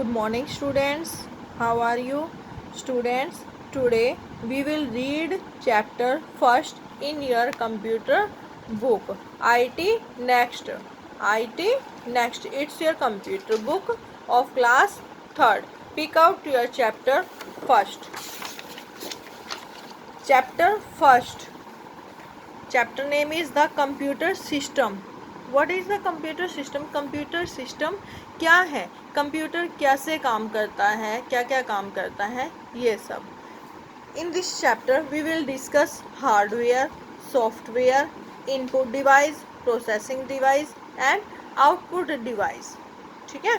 Good morning, students. How are you, students? Today we will read chapter first in your computer book. IT Next. IT Next. It's your computer book of class 3rd. Pick out your chapter first. Chapter first. Chapter name is the computer system. What is the computer system? Computer system क्या है, computer कैसे काम करता है, क्या क्या काम करता है, ये सब. In this chapter we will discuss hardware, software, input device, processing device and output device. ठीक है.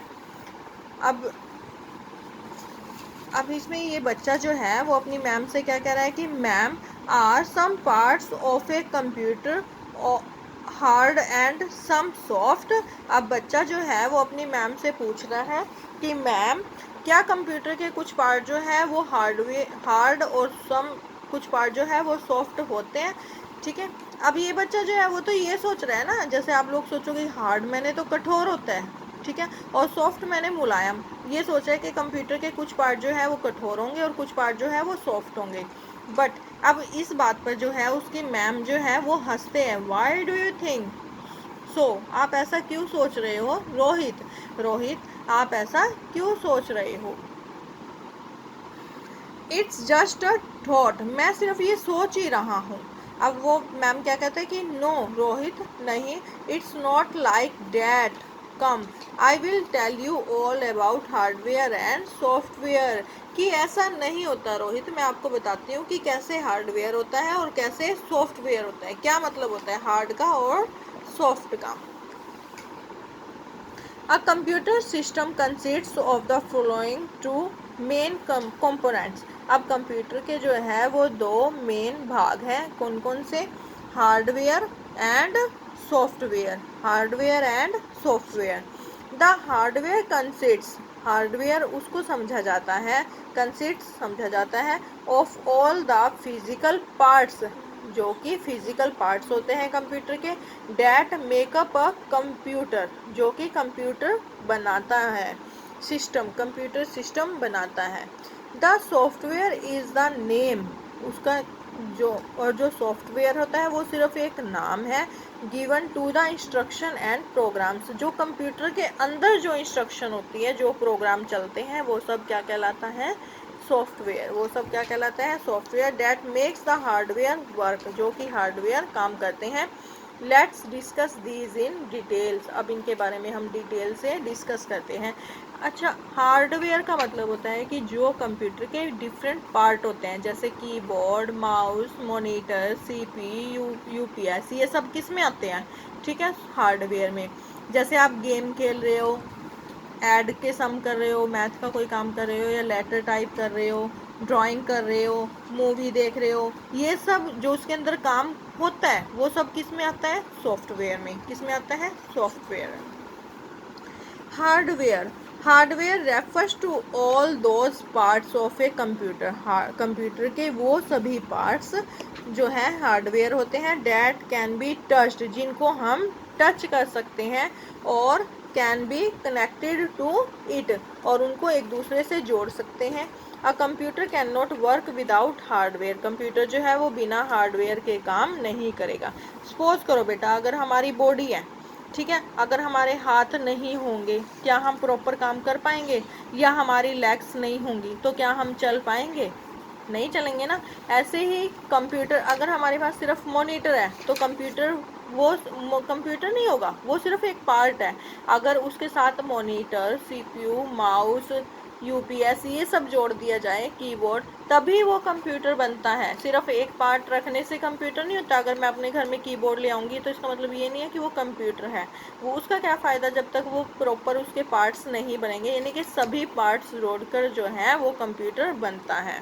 अब इसमें ये बच्चा जो है वो अपनी मैम से क्या कह रहा है कि ma'am are some parts of a computer hard and some soft. अब बच्चा जो है वो अपनी मैम से पूछ रहा है कि मैम क्या कंप्यूटर के कुछ पार्ट जो है वो हार्ड और सम कुछ पार्ट जो है वो सॉफ्ट होते हैं. ठीक है. अब ये बच्चा जो है वो तो ये सोच रहा है ना, जैसे आप लोग सोचोगे हार्ड मैंने तो कठोर होता है, ठीक है, और सॉफ्ट मैंने मुलायम. ये सोच रहा है कि कंप्यूटर के कुछ पार्ट जो है वो कठोर होंगे और कुछ पार्ट जो है वो सॉफ्ट होंगे. बट अब इस बात पर जो है उसकी मैम जो है वो हंसते हैं. Why do you think so? आप ऐसा क्यों सोच रहे हो? रोहित आप ऐसा क्यों सोच रहे हो? It's just a thought. मैं सिर्फ ये सोच ही रहा हूँ. अब वो मैम क्या कहते हैं कि नो रोहित नहीं, it's not like that. Come I will tell you all about hardware and software. कि ऐसा नहीं होता रोहित, मैं आपको बताती हूँ कि कैसे हार्डवेयर होता है और कैसे सॉफ्टवेयर होता है. क्या मतलब होता है हार्ड का और सॉफ्ट का. A computer system consists of the following two main components. अब कंप्यूटर के जो है वो दो मेन भाग हैं. कौन कौन से? Hardware and software. Hardware and software. The hardware consists. Hardware उसको समझा जाता है, कंसिस्ट्स समझा जाता है of all the physical parts, जो कि फिजिकल पार्ट्स होते हैं कंप्यूटर के. डैट मेकअप अ कंप्यूटर, जो कि कंप्यूटर बनाता है. सिस्टम, कंप्यूटर सिस्टम बनाता है. The software is the name. उसका जो सॉफ्टवेयर होता है वो सिर्फ एक नाम है. Given to the instruction and programs. जो कंप्यूटर के अंदर जो इंस्ट्रक्शन होती है, जो प्रोग्राम चलते हैं, वो सब क्या कहलाता है? सॉफ्टवेयर. वो सब क्या कहलाता है? Software. That makes the hardware work, जो कि हार्डवेयर काम करते हैं. Let's discuss these in details. अब इनके बारे में हम डिटेल से डिस्कस करते हैं. अच्छा, हार्डवेयर का मतलब होता है कि जो कंप्यूटर के डिफरेंट पार्ट होते हैं, जैसे keyboard, mouse, monitor, CPU, UPS, ये सब किस में आते हैं? ठीक है, हार्डवेयर में. जैसे आप गेम खेल रहे हो, ऐड के सम कर रहे हो, मैथ का कोई काम कर रहे हो, या लेटर टाइप कर रहे हो, ड्राइंग कर रहे हो, मूवी देख रहे हो, ये सब जो उसके अंदर काम होता है वो सब किस में आता है? सॉफ्टवेयर में. किस में आता है? Software. Hardware. Hardware refers to all those parts of a computer. Computer के वो सभी पार्ट्स जो है हार्डवेयर होते हैं. डैट कैन बी टच्ड, जिनको हम टच कर सकते हैं, और can be connected to it, और उनको एक दूसरे से जोड़ सकते हैं. A computer can not work without hardware. Computer जो है वो बिना हार्डवेयर के काम नहीं करेगा. सपोज करो बेटा, अगर हमारी बॉडी है, ठीक है, अगर हमारे हाथ नहीं होंगे, क्या हम प्रॉपर काम कर पाएंगे? या हमारी लेग्स नहीं होंगी तो क्या हम चल पाएंगे? नहीं चलेंगे ना. ऐसे ही कंप्यूटर, अगर हमारे पास सिर्फ मॉनिटर है तो कंप्यूटर नहीं होगा, वो सिर्फ एक पार्ट है. अगर उसके साथ मॉनिटर, सीपीयू, माउस, यूपीएस, ये सब जोड़ दिया जाए, कीबोर्ड, तभी वो कंप्यूटर बनता है. सिर्फ एक पार्ट रखने से कंप्यूटर नहीं होता. अगर मैं अपने घर में कीबोर्ड ले आऊँगी तो इसका मतलब ये नहीं है कि वो कंप्यूटर है. वो उसका क्या फ़ायदा जब तक वो प्रॉपर उसके पार्ट्स नहीं बनेंगे. यानी कि सभी पार्ट्स जोड़कर जो है वो कंप्यूटर बनता है.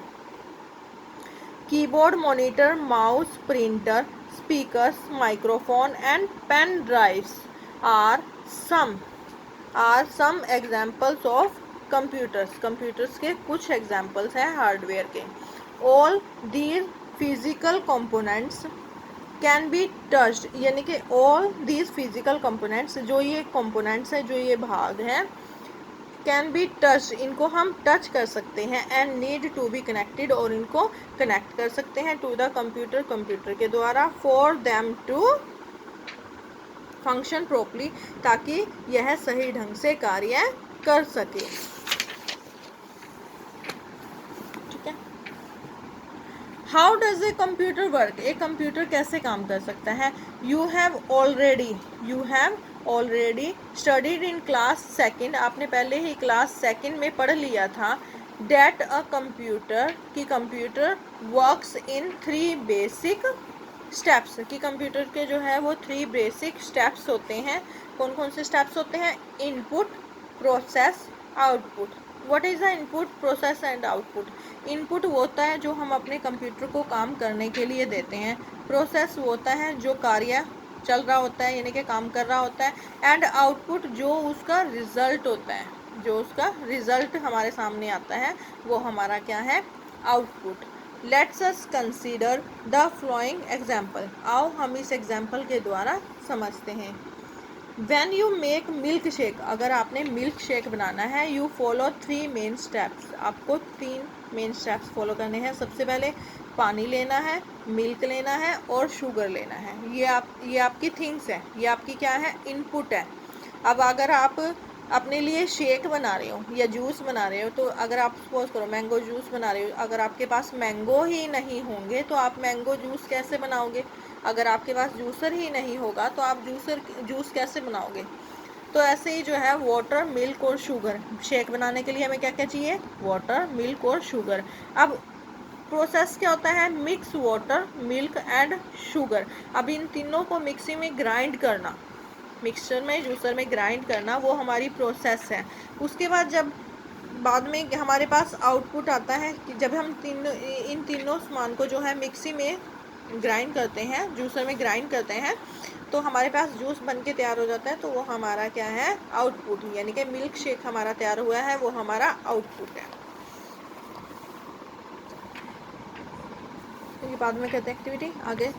Keyboard, monitor, mouse, printer, speakers, microphone and pen drives are some examples of computers. Computers के कुछ एग्जाम्पल्स हैं हार्डवेयर के. All these physical components can be touched, यानी कि ऑल दीज फिजिकल कंपोनेंट्स, जो ये कंपोनेंट्स हैं, जो ये भाग हैं, कैन बी टच, इनको हम टच कर सकते हैं, and need to be connected, और इनको कनेक्ट कर सकते हैं टू द कंप्यूटर, कंप्यूटर के द्वारा, for them to function properly, ताकि यह सही ढंग से कार्य कर सके। ठीक है। How does a computer work, एक कंप्यूटर कैसे काम कर सकता है। You have already studied in class second, आपने पहले ही क्लास सेकंड में पढ़ लिया था, डेट अ कंप्यूटर, कि computer works in 3 basic steps, कि कंप्यूटर के जो है वो 3 बेसिक स्टेप्स होते हैं। कौन कौन से स्टेप्स होते हैं। Input, process, output. What is the input, process and output. Input वो होता है जो हम अपने कंप्यूटर को काम करने के लिए देते हैं। प्रोसेस वो होता है जो कार्य चल रहा होता है, यानी कि काम कर रहा होता है। एंड आउटपुट जो उसका रिजल्ट होता है, जो उसका रिजल्ट हमारे सामने आता है, वो हमारा क्या है, output. Let's us consider the flowing example, आओ हम इस एग्जाम्पल के द्वारा समझते हैं। When you make milk shake, अगर आपने मिल्क शेक बनाना है, यू फॉलो 3 मेन स्टेप्स, आपको 3 मेन स्टेप्स फॉलो करने हैं। सबसे पहले पानी लेना है, मिल्क लेना है और शुगर लेना है। ये आपकी थिंग्स है, ये आपकी क्या है, इनपुट है। अब अगर आप अपने लिए शेक बना रहे हो या जूस बना रहे हो, तो अगर आप सपोज करो मैंगो जूस बना रहे हो, अगर आपके पास मैंगो ही नहीं होंगे तो आप मैंगो जूस कैसे बनाओगे। अगर आपके पास जूसर ही नहीं होगा तो आप जूस कैसे बनाओगे। तो ऐसे ही जो है वाटर, मिल्क और शुगर, शेक बनाने के लिए हमें क्या क्या चाहिए, वाटर, मिल्क और शुगर। अब प्रोसेस क्या होता है, mix water, milk and sugar. अब इन तीनों को मिक्सी में ग्राइंड करना, मिक्सचर में, जूसर में ग्राइंड करना, वो हमारी प्रोसेस है। उसके बाद जब बाद में हमारे पास आउटपुट आता है कि जब हम इन तीनों सामान को जो है मिक्सी में ग्राइंड करते हैं, जूसर में ग्राइंड करते हैं, तो हमारे पास जूस बन के तैयार हो जाता है, तो वो हमारा क्या है, आउटपुट, यानी कि मिल्क शेक हमारा तैयार हुआ है, वो हमारा आउटपुट है। ये बाद में कहते हैं एक्टिविटी। आगे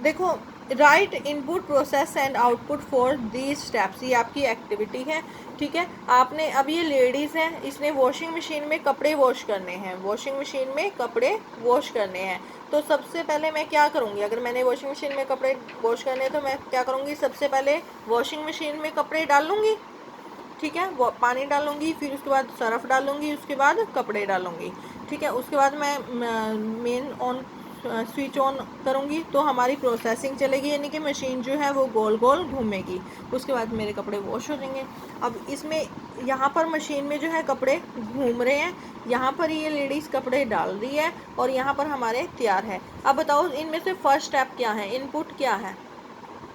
देखो, right input, process and output for these steps, ये आपकी एक्टिविटी है। ठीक है। आपने, अब ये लेडीज़ है, इसने वॉशिंग मशीन में कपड़े वॉश करने हैं, वॉशिंग मशीन में कपड़े वॉश करने हैं। तो सबसे पहले मैं क्या करूँगी, अगर मैंने वॉशिंग मशीन में कपड़े वॉश करने हैं तो मैं क्या करूँगी, सबसे पहले वॉशिंग मशीन में कपड़े डालूँगी। ठीक है, वो पानी डालूंगी, फिर उसके बाद सरफ डालूंगी, उसके बाद कपड़े डालूंगी। ठीक है, उसके बाद मैं मेन ऑन स्विच ऑन करूंगी तो हमारी प्रोसेसिंग चलेगी, यानी कि मशीन जो है वो गोल गोल घूमेगी। उसके बाद मेरे कपड़े वॉश हो जाएंगे। अब इसमें यहाँ पर मशीन में जो है कपड़े घूम रहे हैं, यहाँ पर ये लेडीज़ कपड़े डाल रही है और यहाँ पर हमारे तैयार है। अब बताओ इनमें से फर्स्ट स्टेप क्या है, इनपुट क्या है,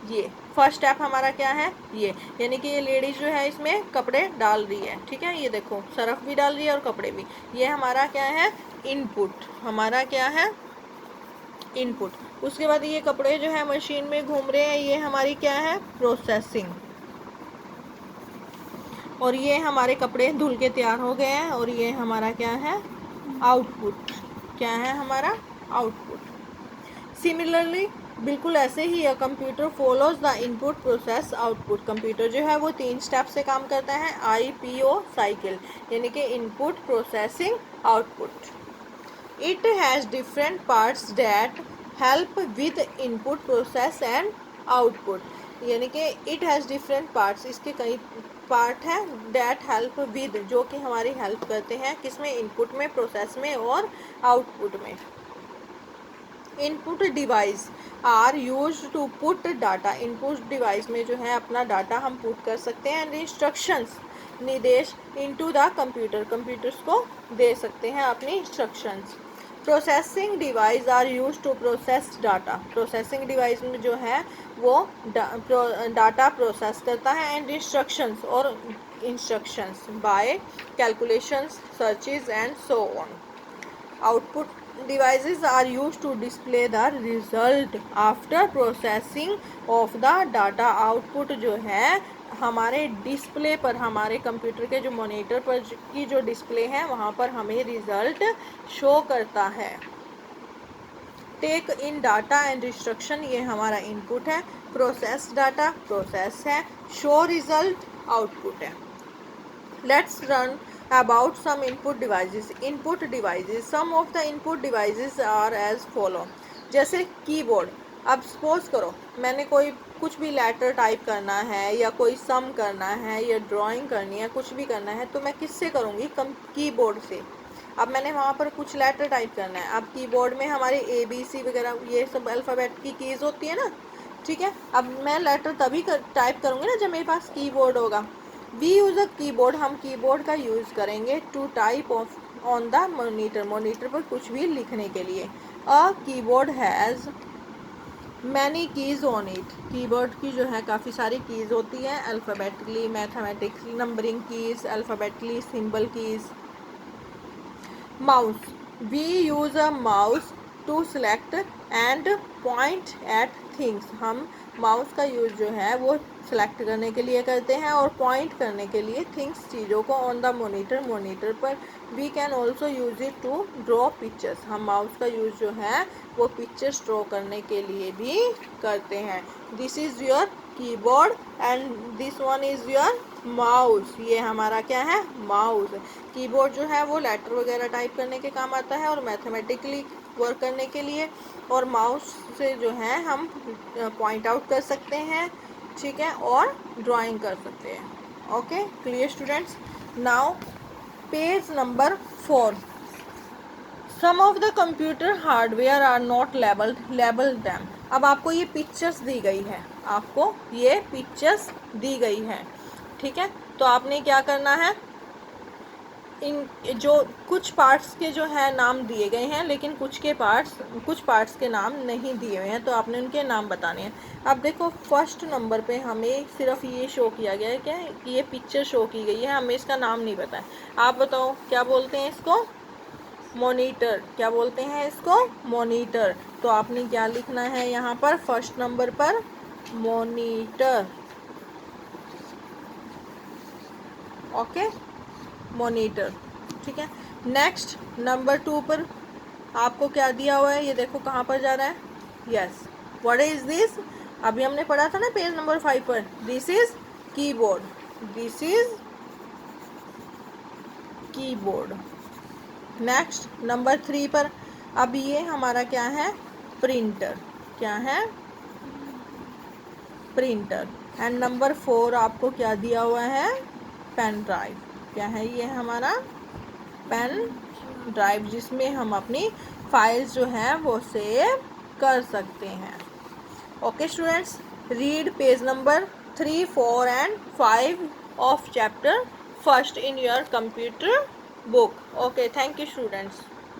ये फर्स्ट स्टेप हमारा क्या है, ये, यानी कि ये लेडीज जो है इसमें कपड़े डाल रही है। ठीक है, ये देखो सरफ भी डाल रही है और कपड़े भी, ये हमारा क्या है, इनपुट, हमारा क्या है, इनपुट। उसके बाद ये कपड़े जो है मशीन में घूम रहे हैं, ये हमारी क्या है, प्रोसेसिंग। और ये हमारे कपड़े धुल के तैयार हो गए हैं और ये हमारा क्या है, आउटपुट, क्या है हमारा, आउटपुट। सिमिलरली, बिल्कुल ऐसे ही a computer follows the input, process, output. Computer जो है वो 3 स्टेप से काम करता है, IPO साइकिल, यानी कि input, processing, output. It has different parts that help with input, process and output, यानी कि इट हैज़ डिफरेंट पार्ट्स, इसके कई पार्ट हैं, दैट हेल्प विद, जो कि हमारी हेल्प करते हैं, किसमें, इनपुट में, प्रोसेस में और आउटपुट में। Input device are use to put data, input device में जो है अपना डाटा हम पुट कर सकते हैं, एंड इंस्ट्रक्शंस, निर्देश, इनटू द कंप्यूटर, कंप्यूटर्स को दे सकते हैं अपनी instructions. Processing device are use to process data, processing device में जो है वो डाटा प्रोसेस करता है, एंड इंस्ट्रक्शंस, और instructions by calculations, searches and so on. Output devices are used to display the result after processing of the data. Output जो है हमारे डिस्प्ले पर, हमारे कंप्यूटर के जो मॉनिटर पर की जो डिस्प्ले है वहाँ पर हमें रिजल्ट शो करता है। Take in data and instruction, ये हमारा इनपुट है। प्रोसेस डाटा, प्रोसेस है। शो रिजल्ट, आउटपुट है। Let's learn about some input devices. Input devices. Some of the input devices are as follow. जैसे कीबोर्ड. अब suppose करो मैंने कोई कुछ भी लेटर टाइप करना है या कोई सम करना है या ड्राइंग करनी है, कुछ भी करना है तो मैं किससे करूँगी? कीबोर्ड से. अब मैंने वहाँ पर कुछ लेटर टाइप करना है. अब कीबोर्ड में हमारे ABC वगैरह ये सब अल्फ़ाबेट की कीज़ होती है ना, ठीक है. अब मैं लेटर तभी टाइप करूँगी ना जब मेरे पास कीबोर्ड होगा. We use a keyboard. हम कीबोर्ड का यूज़ करेंगे to type of on the monitor. Monitor पर कुछ भी लिखने के लिए. A keyboard has many keys on it. Keyboard की जो है काफ़ी सारी कीज़ होती हैं. Alphabetically, mathematics, numbering keys, alphabetically, symbol keys. Mouse. We use a mouse to select and point at things. हम माउस का यूज़ जो है वो सेलेक्ट करने के लिए करते हैं और पॉइंट करने के लिए थिंग्स, चीज़ों को, ऑन द मॉनिटर, मॉनिटर पर. We can also use it to draw pictures. हम माउस का यूज़ जो है वो पिक्चर्स ड्रॉ करने के लिए भी करते हैं. This is your keyboard and this one is your mouse. ये हमारा क्या है? माउस. कीबोर्ड जो है वो लेटर वगैरह टाइप करने के काम आता है और मैथमेटिकली वर्क करने के लिए. और माउस से जो है हम पॉइंट आउट कर सकते हैं, ठीक है, और ड्राइंग कर सकते हैं. Okay, clear students. Now page number 4. Some of the computer hardware are not label them. अब आपको ये पिक्चर्स दी गई है, आपको ये पिक्चर्स दी गई है, ठीक है. तो आपने क्या करना है, इन जो कुछ पार्ट्स के जो है नाम दिए गए हैं लेकिन कुछ पार्ट्स के नाम नहीं दिए हुए हैं, तो आपने उनके नाम बताने हैं. अब देखो फर्स्ट नंबर पे हमें सिर्फ ये शो किया गया है, क्या कि ये पिक्चर शो की गई है, हमें इसका नाम नहीं पता है. आप बताओ क्या बोलते हैं इसको? मॉनिटर. क्या बोलते हैं इसको? मॉनिटर. तो आपने क्या लिखना है यहाँ पर फर्स्ट नंबर पर? मॉनिटर. ओके, मॉनिटर, ठीक है. नेक्स्ट नंबर 2 पर आपको क्या दिया हुआ है, ये देखो कहाँ पर जा रहा है. Yes, what is this? अभी हमने पढ़ा था ना पेज नंबर 5 पर. This is keyboard. This is keyboard. Next number 3 पर अब ये हमारा क्या है? प्रिंटर. क्या है? प्रिंटर. एंड नंबर 4 आपको क्या दिया हुआ है? Pen drive. क्या है ये हमारा? पेन ड्राइव, जिसमें हम अपनी फाइल्स जो हैं वो सेव कर सकते हैं. Okay students, read page number 3, 4 and 5 of chapter first in your computer book. Okay, thank you students.